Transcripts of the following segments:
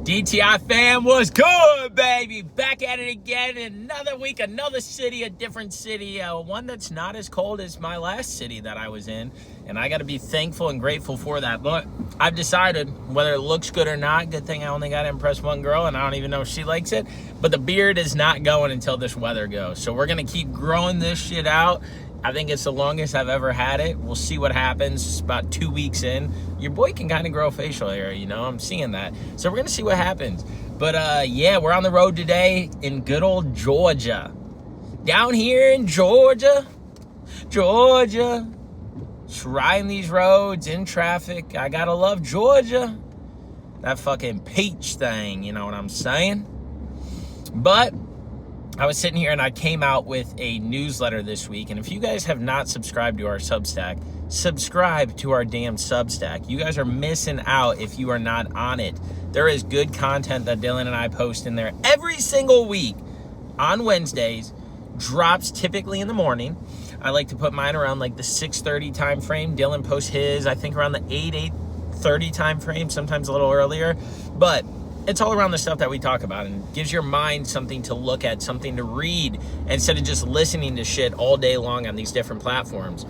DTI fam, what's good, baby? Back at it again. Another week, another city, a different city. One that's not as cold as my last city that I was in. And I got to be thankful and grateful for that. But I've decided whether it looks good or not. Good thing I only got to impress one girl, and I don't even know if she likes it. But the beard is not going until this weather goes. So we're going to keep growing this shit out. I think it's the longest I've ever had it. We'll see what happens. It's about 2 weeks in. Your boy can kind of grow facial hair, you know. I'm seeing that. So we're going to see what happens. But, yeah, we're on the road today in good old Georgia. Down here in Georgia. Just riding these roads in traffic. I got to love Georgia. That fucking peach thing, you know what I'm saying? But I was sitting here and I came out with a newsletter this week. And if you guys have not subscribed to our Substack, subscribe to our damn Substack. You guys are missing out if you are not on it. There is good content that Dylan and I post in there every single week on Wednesdays. Drops typically in the morning. I like to put mine around like the 6:30 time frame. Dylan posts his, I think, around the 8:30 time frame, sometimes a little earlier. But it's all around the stuff that we talk about and gives your mind something to look at, something to read, instead of just listening to shit all day long on these different platforms.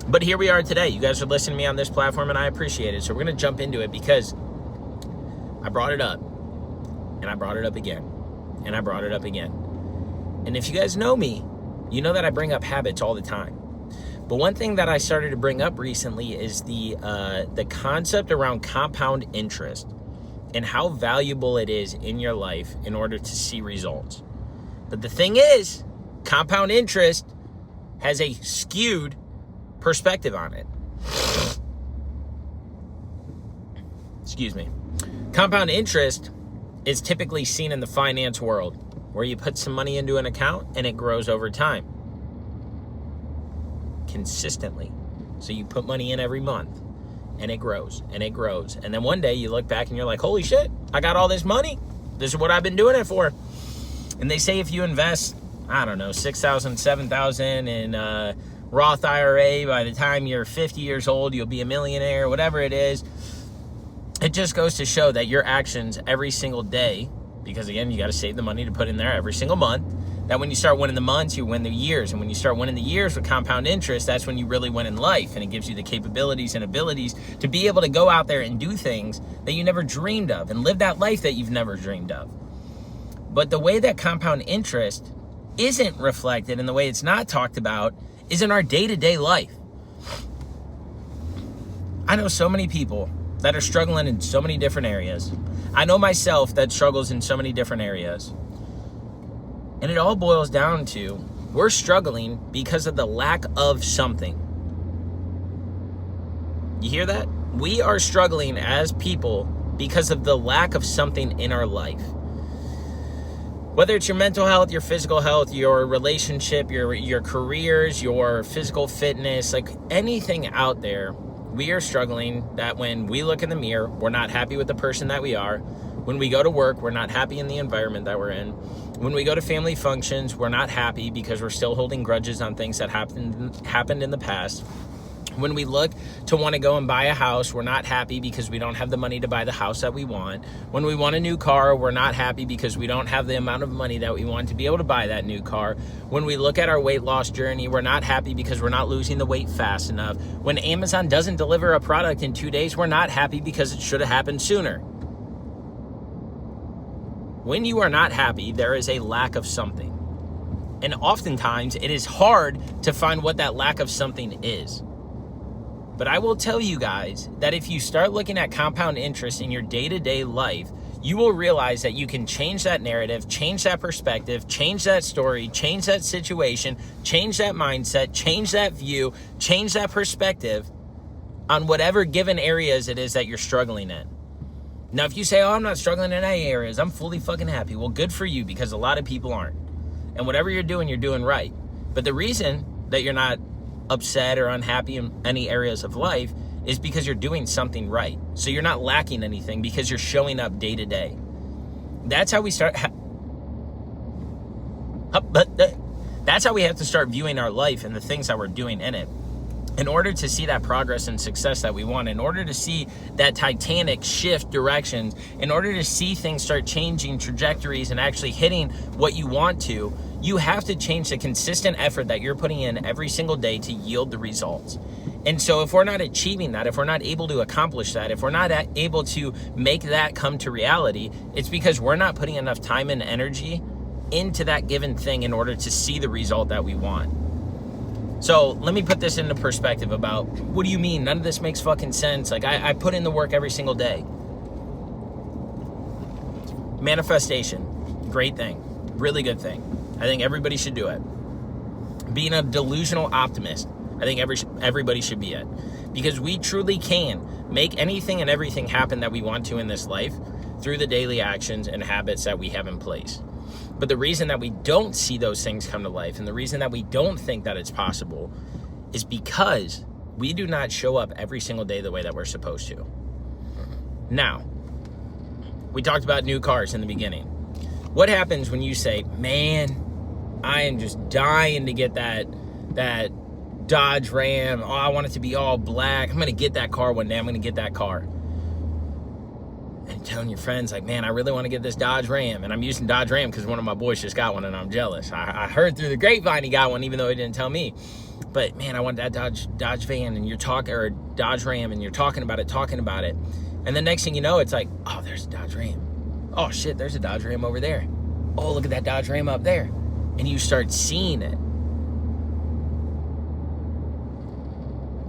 But here we are today. You guys are listening to me on this platform, and I appreciate it. So we're going to jump into it because I brought it up, and I brought it up again, and I brought it up again. And if you guys know me, you know that I bring up habits all the time. But one thing that I started to bring up recently is the concept around compound interest and how valuable it is in your life in order to see results. But the thing is, compound interest has a skewed perspective on it. Excuse me. Compound interest is typically seen in the finance world, where you put some money into an account and it grows over time. Consistently. So you put money in every month. And it grows, and it grows. And then one day you look back and you're like, holy shit, I got all this money. This is what I've been doing it for. And they say if you invest, I don't know, $6,000, $7,000 in Roth IRA, by the time you're 50 years old, you'll be a millionaire, whatever it is. It just goes to show that your actions every single day, because again, you got to save the money to put in there every single month, that when you start winning the months, you win the years. And when you start winning the years with compound interest, that's when you really win in life. And it gives you the capabilities and abilities to be able to go out there and do things that you never dreamed of and live that life that you've never dreamed of. But the way that compound interest isn't reflected and the way it's not talked about is in our day-to-day life. I know so many people that are struggling in so many different areas. I know myself that struggles in so many different areas. And it all boils down to, we're struggling because of the lack of something. You hear that? We are struggling as people because of the lack of something in our life. Whether it's your mental health, your physical health, your relationship, your careers, your physical fitness, like anything out there, we are struggling that when we look in the mirror, we're not happy with the person that we are. When we go to work, we're not happy in the environment that we're in. When we go to family functions, we're not happy because we're still holding grudges on things that happened in the past. When we look to want to go and buy a house, we're not happy because we don't have the money to buy the house that we want. When we want a new car, we're not happy because we don't have the amount of money that we want to be able to buy that new car. When we look at our weight loss journey, we're not happy because we're not losing the weight fast enough. When Amazon doesn't deliver a product in 2 days, we're not happy because it should have happened sooner. When you are not happy, there is a lack of something. And oftentimes, it is hard to find what that lack of something is. But I will tell you guys that if you start looking at compound interest in your day-to-day life, you will realize that you can change that narrative, change that perspective, change that story, change that situation, change that mindset, change that view, change that perspective on whatever given areas it is that you're struggling in. Now, if you say, oh, I'm not struggling in any areas, I'm fully fucking happy. Well, good for you, because a lot of people aren't. And whatever you're doing right. But the reason that you're not upset or unhappy in any areas of life is because you're doing something right. So you're not lacking anything because you're showing up day to day. That's how we start. That's how we have to start viewing our life and the things that we're doing in it. In order to see that progress and success that we want, in order to see that Titanic shift directions, in order to see things start changing trajectories and actually hitting what you want to, you have to change the consistent effort that you're putting in every single day to yield the results. And so if we're not achieving that, if we're not able to accomplish that, if we're not able to make that come to reality, it's because we're not putting enough time and energy into that given thing in order to see the result that we want. So let me put this into perspective about, what do you mean? None of this makes fucking sense. Like, I put in the work every single day. Manifestation, great thing, really good thing. I think everybody should do it. Being a delusional optimist, I think everybody should be it. Because we truly can make anything and everything happen that we want to in this life through the daily actions and habits that we have in place. But the reason that we don't see those things come to life, and the reason that we don't think that it's possible, is because we do not show up every single day the way that we're supposed to. Now, we talked about new cars in the beginning. What happens when you say, man, I am just dying to get that Dodge Ram. Oh, I want it to be all black. I'm going to get that car one day. I'm going to get that car. And telling your friends, like, man, I really want to get this Dodge Ram. And I'm using Dodge Ram because one of my boys just got one and I'm jealous. I heard through the grapevine he got one, even though he didn't tell me. But man, I want that Dodge van, and you're talking, or Dodge Ram, and you're talking about it. And the next thing you know, it's like, oh, there's a Dodge Ram. Oh shit, there's a Dodge Ram over there. Oh, look at that Dodge Ram up there. And you start seeing it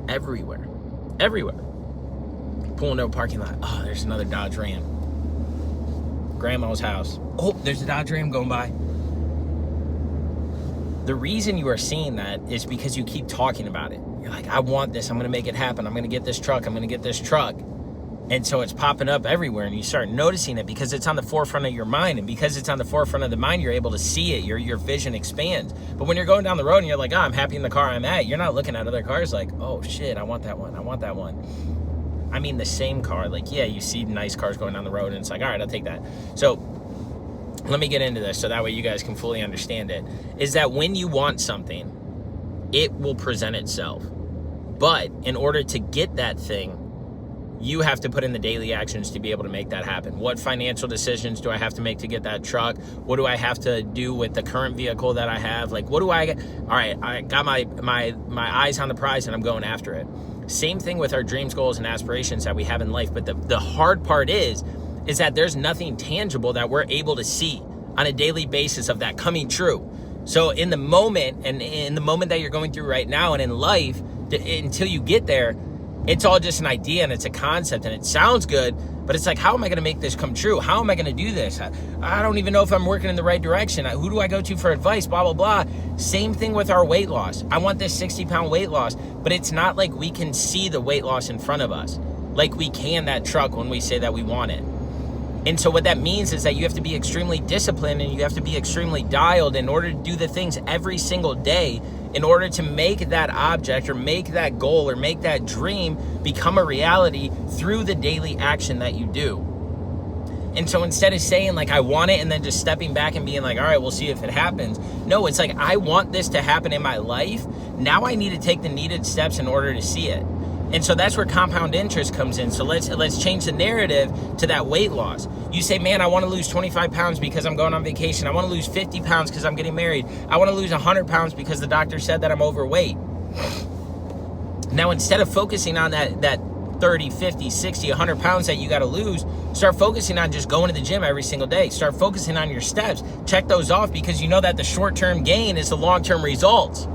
everywhere. Pulling into a parking lot. Oh, there's another Dodge Ram. Grandma's house. Oh, there's a Dodge Ram going by. The reason you are seeing that is because you keep talking about it. You're like, I want this. I'm going to make it happen. I'm going to get this truck. And so it's popping up everywhere, and you start noticing it because it's on the forefront of your mind. And because it's on the forefront of the mind, you're able to see it. Your vision expands. But when you're going down the road and you're like, oh, I'm happy in the car I'm at, you're not looking at other cars like, oh shit, I want that one. I mean, the same car. Like, yeah, you see nice cars going down the road, and it's like, all right, I'll take that. So let me get into this so that way you guys can fully understand it. Is that when you want something, it will present itself. But in order to get that thing, you have to put in the daily actions to be able to make that happen. What financial decisions do I have to make to get that truck? What do I have to do with the current vehicle that I have? Like, what do I get? All right, I got my eyes on the prize, and I'm going after it. Same thing with our dreams, goals, and aspirations that we have in life. But the hard part is that there's nothing tangible that we're able to see on a daily basis of that coming true. So in the moment, and in the moment that you're going through right now and in life, until you get there, it's all just an idea and it's a concept and it sounds good, but it's like, how am I going to make this come true? How am I going to do this? I don't even know if I'm working in the right direction. Who do I go to for advice? Blah, blah, blah. Same thing with our weight loss. I want this 60-pound weight loss, but it's not like we can see the weight loss in front of us like we can that truck when we say that we want it. And so what that means is that you have to be extremely disciplined and you have to be extremely dialed in order to do the things every single day in order to make that object or make that goal or make that dream become a reality through the daily action that you do. And so instead of saying like, I want it, and then just stepping back and being like, all right, we'll see if it happens. No, it's like, I want this to happen in my life. Now I need to take the needed steps in order to see it. And so that's where compound interest comes in. So let's change the narrative to that weight loss. You say, man, I want to lose 25 pounds because I'm going on vacation. I want to lose 50 pounds because I'm getting married. I want to lose 100 pounds because the doctor said that I'm overweight. Now, instead of focusing on that 30, 50, 60, 100 pounds that you got to lose, start focusing on just going to the gym every single day. Start focusing on your steps. Check those off because you know that the short-term gain is the long-term results.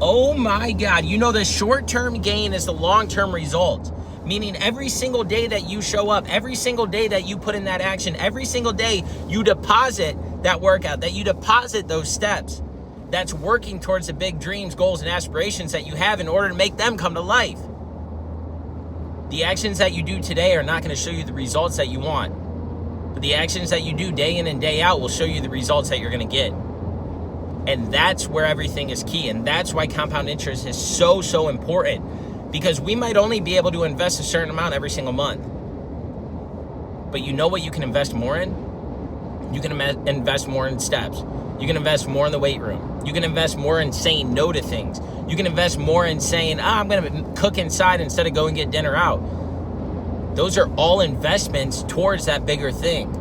Oh my God, you know the short-term gain is the long-term result. Meaning every single day that you show up, every single day that you put in that action, every single day you deposit that workout, that you deposit those steps, that's working towards the big dreams, goals, and aspirations that you have in order to make them come to life. The actions that you do today are not going to show you the results that you want. But the actions that you do day in and day out will show you the results that you're going to get. And that's where everything is key. And that's why compound interest is so, so important. Because we might only be able to invest a certain amount every single month. But you know what you can invest more in? You can invest more in steps. You can invest more in the weight room. You can invest more in saying no to things. You can invest more in saying, I'm going to cook inside instead of go and get dinner out. Those are all investments towards that bigger thing.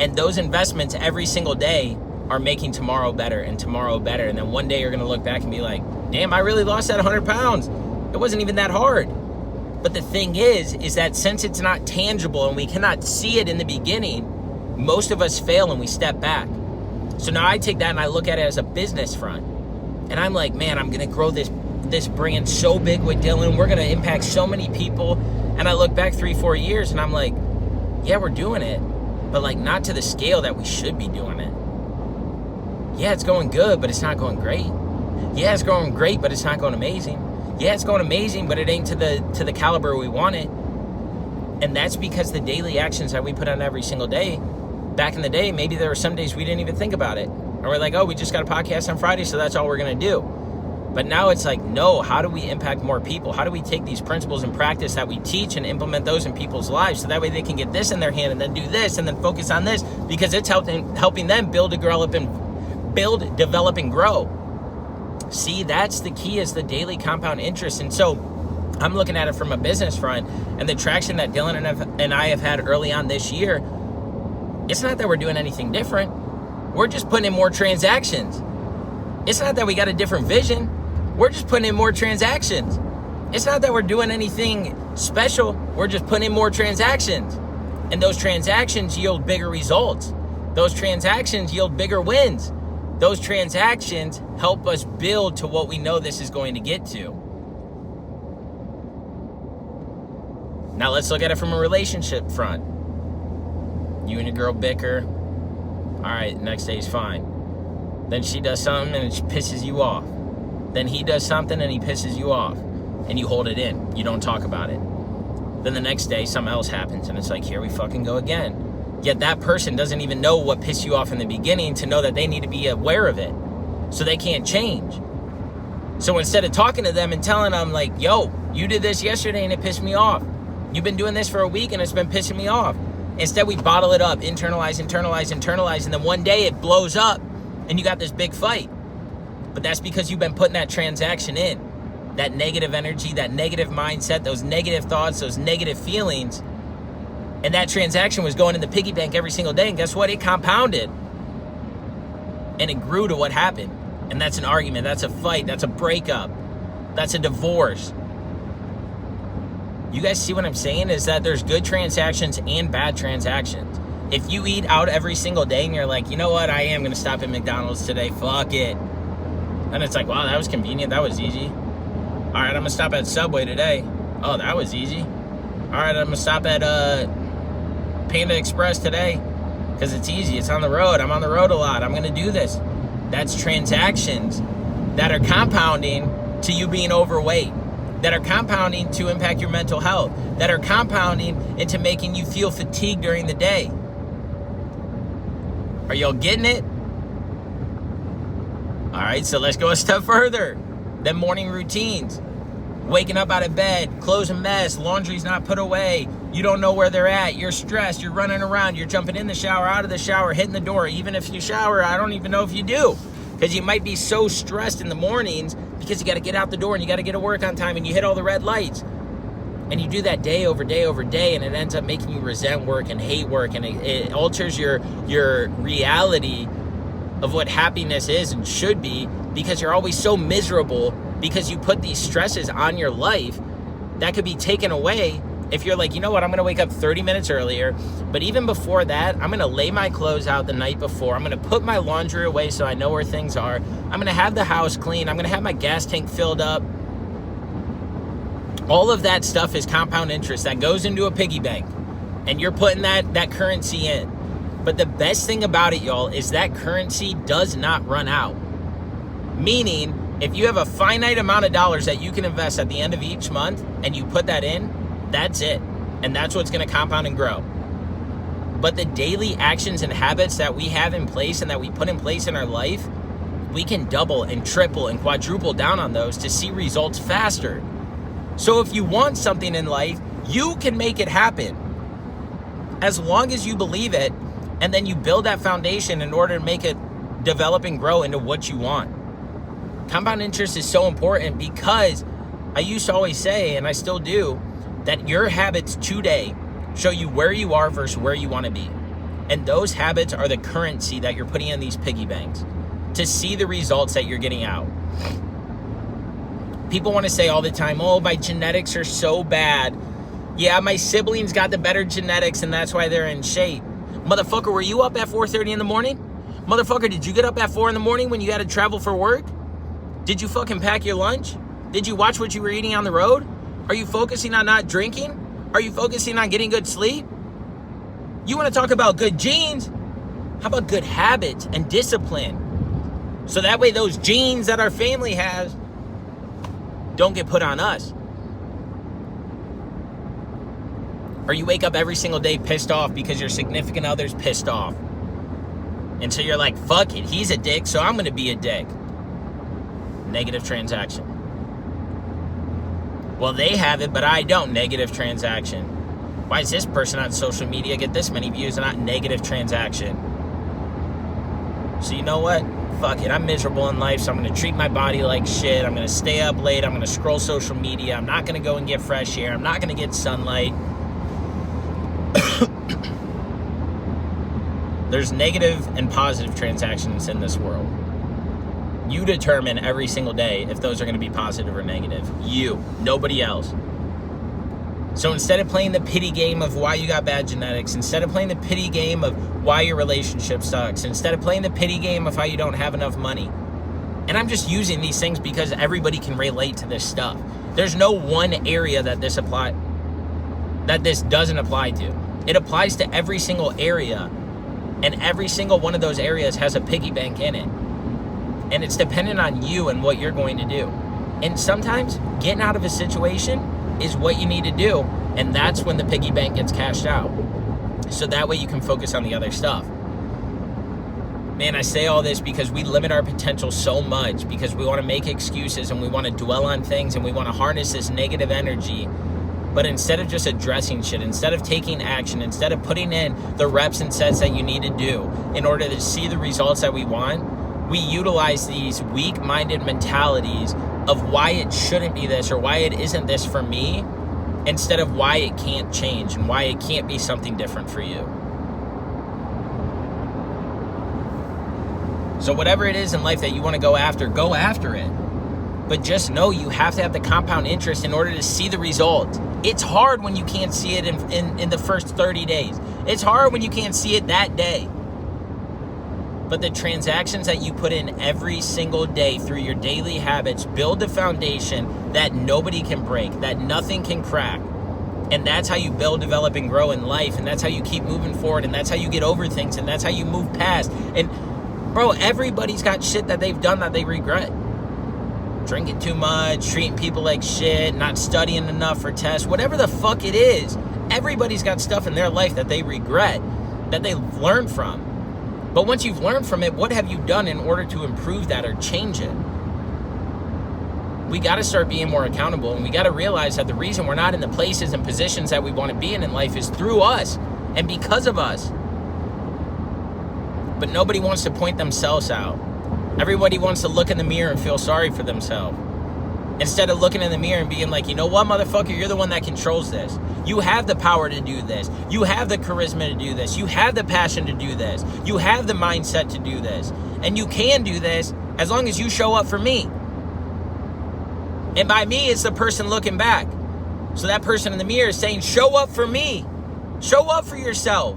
And those investments every single day are making tomorrow better and tomorrow better. And then one day you're going to look back and be like, damn, I really lost that 100 pounds. It wasn't even that hard. But the thing is that since it's not tangible and we cannot see it in the beginning, most of us fail and we step back. So now I take that and I look at it as a business front. And I'm like, man, I'm going to grow this brand so big with Dylan. We're going to impact so many people. And I look back 3-4 years and I'm like, yeah, we're doing it, but like not to the scale that we should be doing it. Yeah, it's going good, but it's not going great. Yeah, it's going great, but it's not going amazing. Yeah, it's going amazing, but it ain't to the caliber we want it. And that's because the daily actions that we put on every single day, back in the day, maybe there were some days we didn't even think about it. And we're like, oh, we just got a podcast on Friday, so that's all we're going to do. But now it's like, no, how do we impact more people? How do we take these principles and practice that we teach and implement those in people's lives so that way they can get this in their hand and then do this and then focus on this because it's helping them build, develop, and grow. See, that's the key, is the daily compound interest. And so I'm looking at it from a business front, and the traction that Dylan and I have had early on this year, it's not that we're doing anything different. We're just putting in more transactions. It's not that we got a different vision. We're just putting in more transactions. It's not that we're doing anything special. We're just putting in more transactions. And those transactions yield bigger results. Those transactions yield bigger wins. Those transactions help us build to what we know this is going to get to. Now let's look at it from a relationship front. You and your girl bicker. All right, next day's fine. Then she does something and it pisses you off. Then he does something and he pisses you off. And you hold it in. You don't talk about it. Then the next day something else happens and it's like, here we fucking go again. Yet that person doesn't even know what pissed you off in the beginning to know that they need to be aware of it. So they can't change. So instead of talking to them and telling them like, yo, you did this yesterday and it pissed me off. You've been doing this for a week and it's been pissing me off. Instead we bottle it up, internalize, and then one day it blows up and you got this big fight. But that's because you've been putting that transaction in. That negative energy, that negative mindset, those negative thoughts, those negative feelings. And that transaction was going in the piggy bank every single day. And guess what? It compounded. And it grew to what happened. And that's an argument. That's a fight. That's a breakup. That's a divorce. You guys see what I'm saying? Is that there's good transactions and bad transactions. If you eat out every single day and you're like, you know what? I am going to stop at McDonald's today. Fuck it. And it's like, wow, that was convenient. That was easy. All right, I'm going to stop at Subway today. Oh, that was easy. All right, I'm going to stop at Panda Express today because it's easy. It's on the road. I'm on the road a lot. I'm going to do this. That's transactions that are compounding to you being overweight, that are compounding to impact your mental health, that are compounding into making you feel fatigued during the day. Are y'all getting it? All right, so let's go a step further. Then morning routines. Waking up out of bed, clothes a mess, laundry's not put away, you don't know where they're at, you're stressed, you're running around, you're jumping in the shower, out of the shower, hitting the door. Even if you shower, I don't even know if you do, because you might be so stressed in the mornings because you got to get out the door and you got to get to work on time and you hit all the red lights. And you do that day over day over day, and it ends up making you resent work and hate work, and it alters your reality of what happiness is and should be, because you're always so miserable because you put these stresses on your life that could be taken away if you're like, you know what, I'm going to wake up 30 minutes earlier, but even before that, I'm going to lay my clothes out the night before, I'm going to put my laundry away so I know where things are, I'm going to have the house clean, I'm going to have my gas tank filled up. All of that stuff is compound interest that goes into a piggy bank, and you're putting that currency in. But the best thing about it, y'all, is that currency does not run out. Meaning, if you have a finite amount of dollars that you can invest at the end of each month and you put that in, that's it. And that's what's going to compound and grow. But the daily actions and habits that we have in place and that we put in place in our life, we can double and triple and quadruple down on those to see results faster. So if you want something in life, you can make it happen. As long as you believe it, and then you build that foundation in order to make it develop and grow into what you want. Compound interest is so important because I used to always say, and I still do, that your habits today show you where you are versus where you want to be. And those habits are the currency that you're putting in these piggy banks to see the results that you're getting out. People want to say all the time, oh, my genetics are so bad. Yeah, my siblings got the better genetics and that's why they're in shape. Motherfucker, were you up at 4:30 in the morning? Motherfucker, did you get up at 4 in the morning when you had to travel for work? Did you fucking pack your lunch? Did you watch what you were eating on the road? Are you focusing on not drinking? Are you focusing on getting good sleep? You want to talk about good genes? How about good habits and discipline? So that way those genes that our family has don't get put on us. Or you wake up every single day pissed off because your significant other's pissed off. And so you're like, fuck it, he's a dick, so I'm going to be a dick. Negative transaction. Well, they have it, but I don't. Negative transaction. Why does this person on social media get this many views and not negative transaction? So you know what? Fuck it. I'm miserable in life, so I'm going to treat my body like shit. I'm going to stay up late. I'm going to scroll social media. I'm not going to go and get fresh air. I'm not going to get sunlight. There's negative and positive transactions in this world. You determine every single day if those are going to be positive or negative. You, nobody else. So instead of playing the pity game of why you got bad genetics, instead of playing the pity game of why your relationship sucks, instead of playing the pity game of how you don't have enough money, and I'm just using these things because everybody can relate to this stuff. There's no one area that this doesn't apply to. It applies to every single area, and every single one of those areas has a piggy bank in it. And it's dependent on you and what you're going to do. And sometimes getting out of a situation is what you need to do. And that's when the piggy bank gets cashed out. So that way you can focus on the other stuff. Man, I say all this because we limit our potential so much because we want to make excuses and we want to dwell on things and we want to harness this negative energy. But instead of just addressing shit, instead of taking action, instead of putting in the reps and sets that you need to do in order to see the results that we want, we utilize these weak-minded mentalities of why it shouldn't be this or why it isn't this for me instead of why it can't change and why it can't be something different for you. So whatever it is in life that you want to go after it. But just know you have to have the compound interest in order to see the results. It's hard when you can't see it in the first 30 days. It's hard when you can't see it that day. But the transactions that you put in every single day through your daily habits build the foundation that nobody can break, that nothing can crack. And that's how you build, develop, and grow in life. And that's how you keep moving forward. And that's how you get over things. And that's how you move past. And bro, everybody's got shit that they've done that they regret. Drinking too much, treating people like shit, not studying enough for tests, whatever the fuck it is. Everybody's got stuff in their life that they regret, that they've learned from. But once you've learned from it, what have you done in order to improve that or change it? We got to start being more accountable, and we got to realize that the reason we're not in the places and positions that we want to be in life is through us and because of us. But nobody wants to point themselves out. Everybody wants to look in the mirror and feel sorry for themselves. Instead of looking in the mirror and being like, you know what, motherfucker, you're the one that controls this. You have the power to do this. You have the charisma to do this. You have the passion to do this. You have the mindset to do this. And you can do this as long as you show up for me. And by me, it's the person looking back. So that person in the mirror is saying, show up for me. Show up for yourself.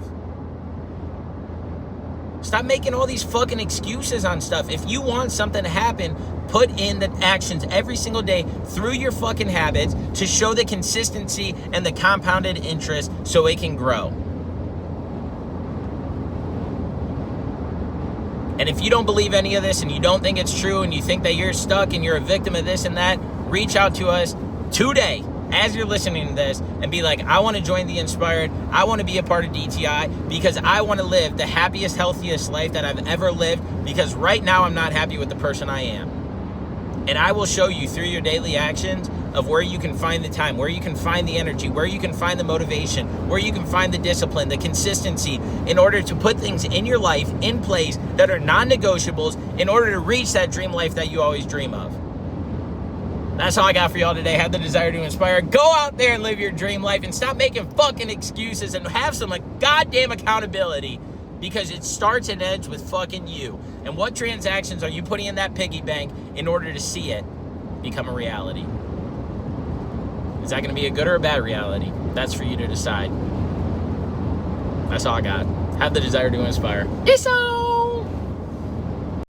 Stop making all these fucking excuses on stuff. If you want something to happen, put in the actions every single day through your fucking habits to show the consistency and the compounded interest so it can grow. And if you don't believe any of this and you don't think it's true and you think that you're stuck and you're a victim of this and that, reach out to us today as you're listening to this and be like, I want to join the Inspired. I want to be a part of DTI because I want to live the happiest, healthiest life that I've ever lived because right now I'm not happy with the person I am. And I will show you through your daily actions of where you can find the time, where you can find the energy, where you can find the motivation, where you can find the discipline, the consistency in order to put things in your life in place that are non-negotiables in order to reach that dream life that you always dream of. That's all I got for y'all today. Have the desire to inspire. Go out there and live your dream life and stop making fucking excuses and have some goddamn accountability, because it starts and ends with fucking you. And what transactions are you putting in that piggy bank in order to see it become a reality? Is that going to be a good or a bad reality? That's for you to decide. That's all I got. Have the desire to inspire. It's all.